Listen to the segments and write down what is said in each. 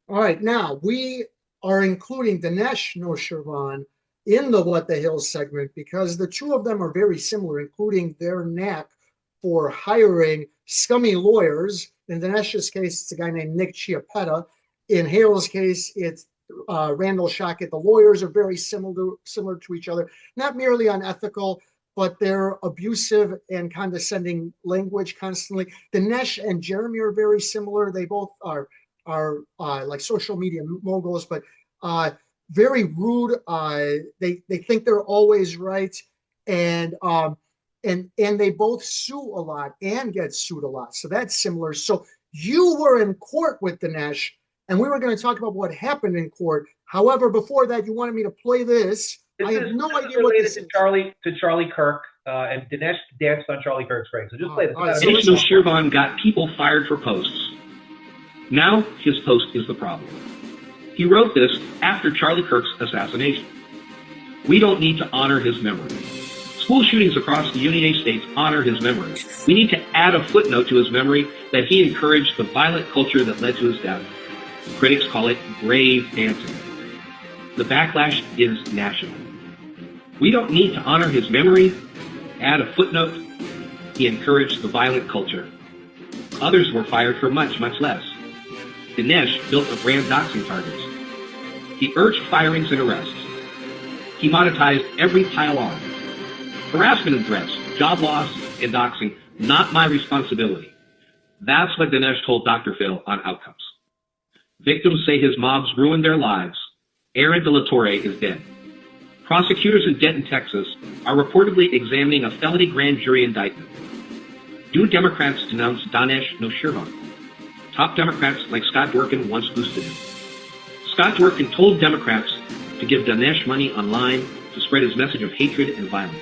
All right, now we are including Danesh Noshirvan in the What the Hill segment because the two of them are very similar, including their knack for hiring scummy lawyers. In Dinesh's case, it's a guy named Nick Chiappetta. In Hale's case, it's Randall Shockett. The lawyers are very similar to each other, not merely unethical, but they're abusive and condescending language constantly. Dinesh and Jeremy are very similar. They both are like social media moguls, but very rude. They think they're always right, and and they both sue a lot and get sued a lot. So that's similar. So you were in court with Danesh, and we were going to talk about what happened in court. However, before that, you wanted me to play this. This I have is no this is idea what related this to is. Charlie Kirk, and Danesh danced on Charlie Kirk's grave. So just play this. All right, so Danesh listen. Shirvan got people fired for posts. Now his post is the problem. He wrote this after Charlie Kirk's assassination. We don't need to honor his memory. School shootings across the United States honor his memory. We need to add a footnote to his memory that he encouraged the violent culture that led to his death. Critics call it grave dancing. The backlash is national. We don't need to honor his memory, add a footnote. He encouraged the violent culture. Others were fired for much, much less. Danesh built a brand doxing targets. He urged firings and arrests. He monetized every pile on. Harassment and threats, job loss, and doxing, not my responsibility. That's what Danesh told Dr. Phil on Outcomes. Victims say his mobs ruined their lives. Aaron De La Torre is dead. Prosecutors in Denton, Texas, are reportedly examining a felony grand jury indictment. Do Democrats denounce Danesh Noshirvan? Top Democrats like Scott Dworkin once boosted him. Scott Dworkin told Democrats to give Danesh money online to spread his message of hatred and violence.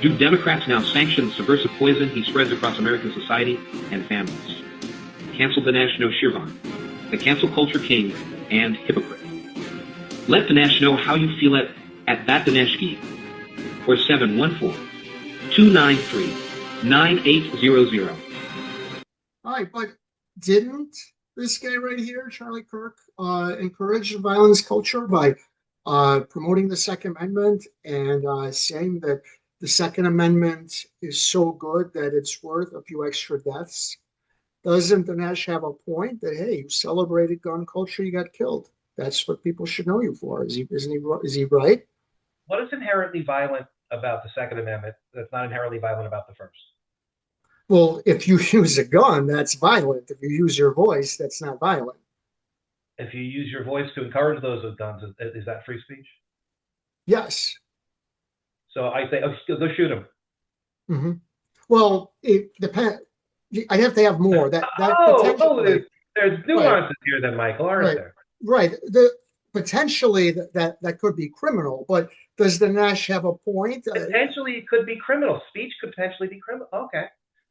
Do Democrats now sanction the subversive poison he spreads across American society and families? Cancel Danesh Noshirvan, the cancel culture king and hypocrite. Let Danesh know how you feel at that Daneshki, or 714-293-9800. All right, but didn't this guy right here, Charlie Kirk, encourage the violence culture by promoting the Second Amendment and saying that the Second Amendment is so good that it's worth a few extra deaths? Doesn't Dinesh have a point that, hey, you celebrated gun culture, you got killed? That's what people should know you for. Is he right? What is inherently violent about the Second Amendment that's not inherently violent about the First? Well, if you use a gun, that's violent. If you use your voice, that's not violent. If you use your voice to encourage those with guns, is that free speech? Yes. So I say, oh, go shoot him. Mm-hmm. Well, it depends. I have to have more. There's nuances right here, then, Michael, aren't right. there? Right. Potentially that could be criminal, but does Danesh have a point? Potentially, it could be criminal. Speech could potentially be criminal. Okay.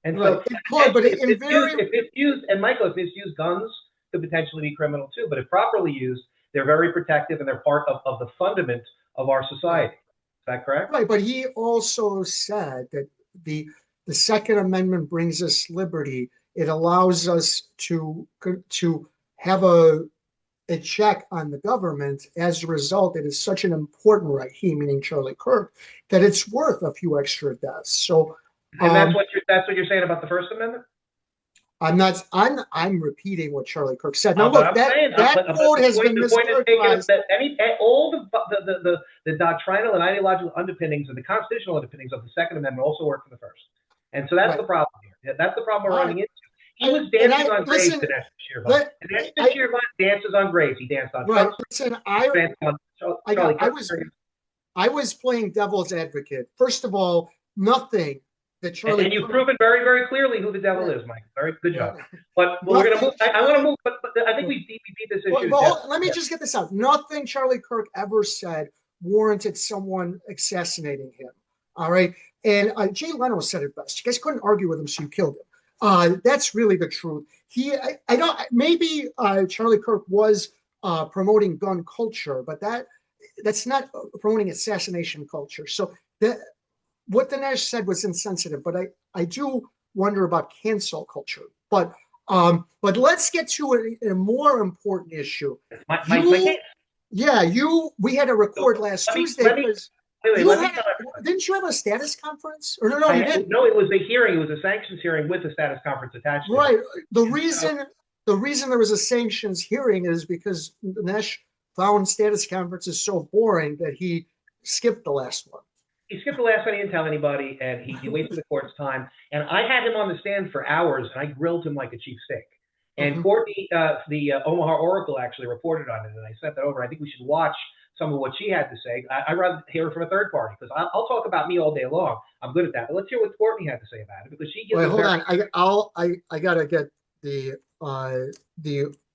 And right. So, it could, but if it's used, and Michael, if it's used, guns could potentially be criminal too. But if properly used, they're very protective and they're part of the fundament of our society. Is that correct? Right. But he also said that the Second Amendment brings us liberty. It allows us to have a check on the government. As a result, it is such an important right, he meaning Charlie Kirk, that it's worth a few extra deaths. So, and that's what you're saying about the First Amendment. I'm repeating what Charlie Kirk said. Now, look, that quote has been mischaracterized. That all the doctrinal and ideological underpinnings and the constitutional underpinnings of the Second Amendment also work for the First. And so that's the problem here. That's the problem we're running into. He was dancing on graves to Danesh Shirvan. And Danesh Shirvan dances on graves. He danced on right. Listen, I was playing devil's advocate. First of all, nothing that Charlie. And you've proven very, very clearly who the devil is, Mike. Very good job. But we're going to move. I want to move, but I think we beat this issue. Well, let me just get this out. Nothing Charlie Kirk ever said warranted someone assassinating him. All right. And Jay Leno said it best. You guys couldn't argue with him, so you killed him. That's really the truth. I don't. Maybe Charlie Kirk was promoting gun culture, but that's not promoting assassination culture. So what Danesh said was insensitive, but I do wonder about cancel culture. But But let's get to a more important issue. My case. Yeah, we had a record last Tuesday because didn't you have a status conference? Or no, you didn't. No, it was a hearing. It was a sanctions hearing with a status conference attached to it. Right. The reason there was a sanctions hearing is because Danesh found status conferences so boring that he skipped the last one. He skipped the last one. He didn't tell anybody, and he wasted the court's time. And I had him on the stand for hours, and I grilled him like a cheap steak. And Courtney, the Omaha Oracle, actually reported on it, and I sent that over. I think we should watch some of what she had to say. I'd rather hear it from a third party, because I'll talk about me all day long. I'm good at that. But let's hear what Courtney had to say about it, because she gives. Wait, hold on. I gotta get the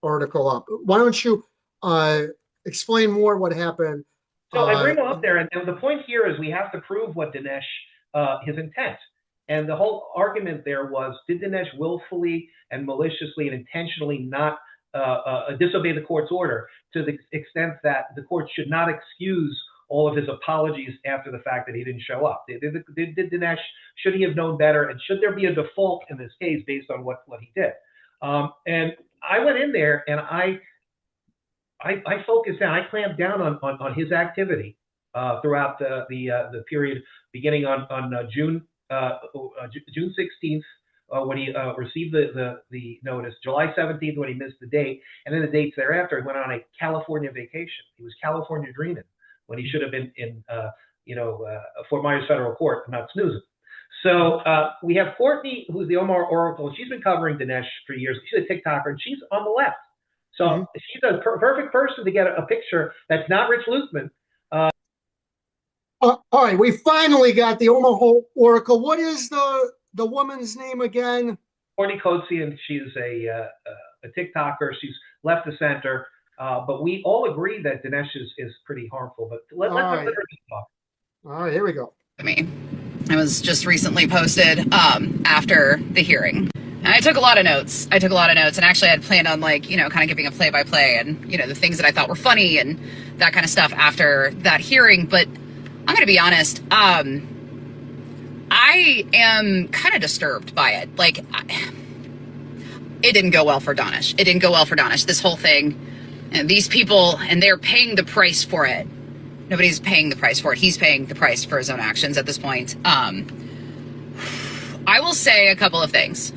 article up. Why don't you explain more what happened? So I bring him up there, and the point here is we have to prove what Danesh, his intent. And the whole argument there was, did Danesh willfully and maliciously and intentionally not disobey the court's order to the extent that the court should not excuse all of his apologies after the fact that he didn't show up? Did Danesh, should he have known better? And should there be a default in this case based on what he did? And I went in there and I focused down, I clamped down on his activity throughout the period beginning on June 16th when he received the notice, July 17th when he missed the date, and then the dates thereafter. He went on a California vacation. He was California dreaming when he should have been in Fort Myers Federal Court, not snoozing. So we have Courtney, who's the Omaha Oracle, and she's been covering Danesh for years. She's a TikToker, and she's on the left. So she's a perfect person to get a picture that's not Rich Luthman. All right, we finally got the Omaha Oracle. What is the woman's name again? Courtney Kotzian. She's a TikToker. She's left to center. But we all agree that Danesh is pretty harmful. But let's let her talk. All right, here we go. It was just recently posted after the hearing. And I took a lot of notes. And actually I had planned on kind of giving a play-by-play and, the things that I thought were funny and that kind of stuff after that hearing. But I'm going to be honest. I am kind of disturbed by it. It didn't go well for Danesh. This whole thing, and these people, and they're paying the price for it. Nobody's paying the price for it. He's paying the price for his own actions at this point. I will say a couple of things.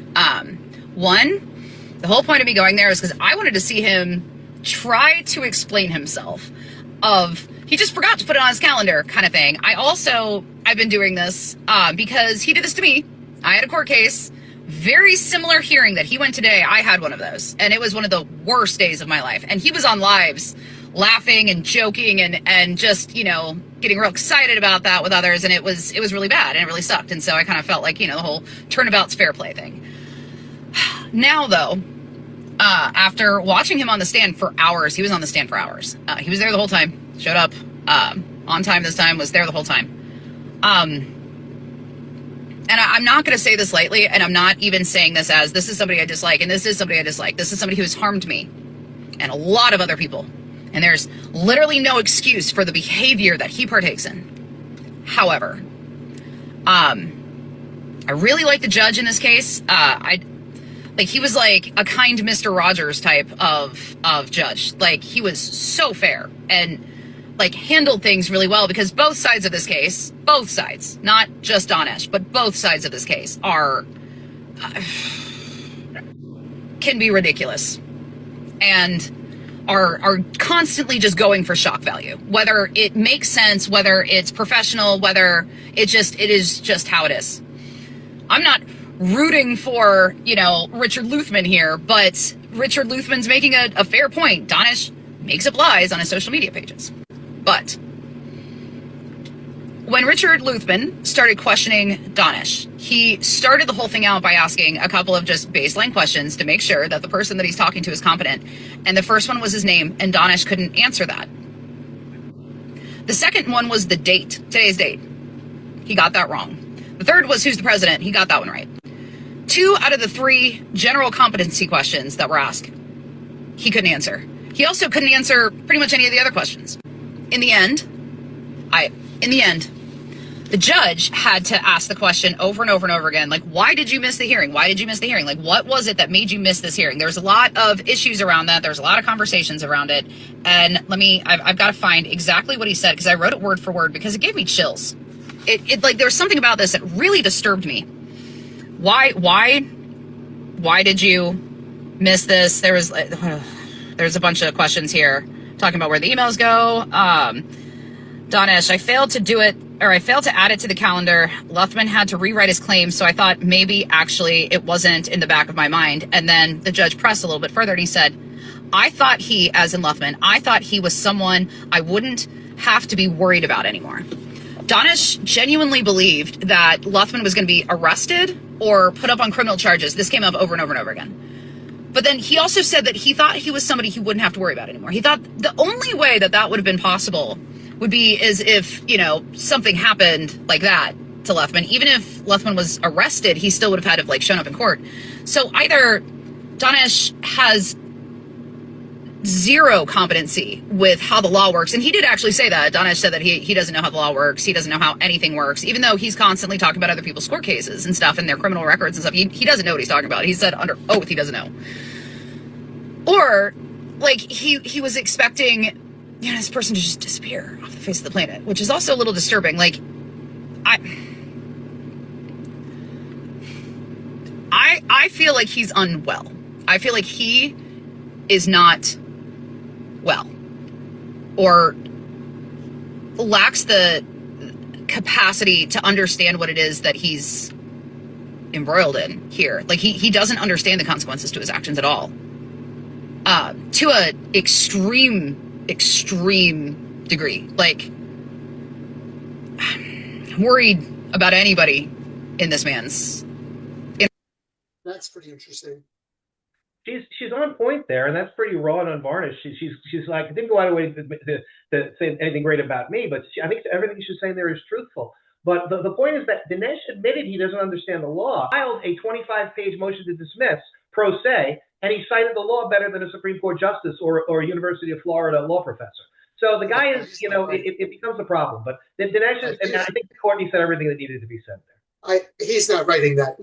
One, the whole point of me going there is because I wanted to see him try to explain himself he just forgot to put it on his calendar kind of thing. I've been doing this because he did this to me. I had a court case, very similar hearing that he went today. I had one of those, and it was one of the worst days of my life. And he was on lives laughing and joking and just, getting real excited about that with others. And it was really bad and it really sucked. And so I kind of felt like, the whole turnabout's fair play thing. Now, though, after watching him on the stand for hours, he was on the stand for hours. He was there the whole time, showed up on time this time, was there the whole time. And I'm not going to say this lightly, and I'm not even saying this as this is somebody I dislike, and this is somebody I dislike. This is somebody who has harmed me and a lot of other people. And there's literally no excuse for the behavior that he partakes in. However, I really like the judge in this case. He was like a kind Mr. Rogers type of judge. He was so fair and handled things really well, because both sides of this case, both sides, not just Danesh, but both sides of this case can be ridiculous and are constantly just going for shock value, whether it makes sense, whether it's professional, whether it is just how it is. I'm not rooting for, Richard Luthman here, but Richard Luthman's making a fair point. Danesh makes up lies on his social media pages. But when Richard Luthman started questioning Danesh, he started the whole thing out by asking a couple of just baseline questions to make sure that the person that he's talking to is competent. And the first one was his name, and Danesh couldn't answer that. The second one was the date, today's date. He got that wrong. The third was who's the president. He got that one right. 2 out of the 3 general competency questions that were asked, he couldn't answer. He also couldn't answer pretty much any of the other questions. In the end, The judge had to ask the question over and over and over again, like, why did you miss the hearing? Why did you miss the hearing? Like, what was it that made you miss this hearing? There's a lot of issues around that. There's a lot of conversations around it. And I've got to find exactly what he said, because I wrote it word for word, because it gave me chills. It like, there's something about this that really disturbed me. Why did you miss this? There's a bunch of questions here talking about where the emails go. Danesh, I failed to add it to the calendar. Luthman had to rewrite his claim, so I thought maybe actually it wasn't in the back of my mind. And then the judge pressed a little bit further and he said, I thought he, as in Luthman, I thought he was someone I wouldn't have to be worried about anymore. Danesh genuinely believed that Luthman was going to be arrested or put up on criminal charges. This came up over and over and over again. But then he also said that he thought he was somebody he wouldn't have to worry about anymore. He thought the only way that would have been possible would be as if, something happened like that to Luthman. Even if Luthman was arrested, he still would have had to shown up in court. So either Danesh has zero competency with how the law works. And he did actually say that. Danesh said that he doesn't know how the law works. He doesn't know how anything works, even though he's constantly talking about other people's court cases and stuff and their criminal records and stuff. He doesn't know what he's talking about. He said under oath he doesn't know. Or he was expecting this person to just disappear off the face of the planet, which is also a little disturbing. I feel like he's unwell. I feel like he is not well, or lacks the capacity to understand what it is that he's embroiled in here. He doesn't understand the consequences to his actions at all. To a extreme degree. I'm worried about anybody in this man's. That's pretty interesting. She's on point there, and that's pretty raw and unvarnished. She's like, didn't go out of her way to say anything great about me, but I think everything she's saying there is truthful. But the point is that Danesh admitted he doesn't understand the law, filed a 25-page motion to dismiss pro se, and he cited the law better than a Supreme Court justice or a University of Florida law professor. So the guy is, it becomes a problem. But Danesh is, and I think Courtney said everything that needed to be said there. He's not writing that.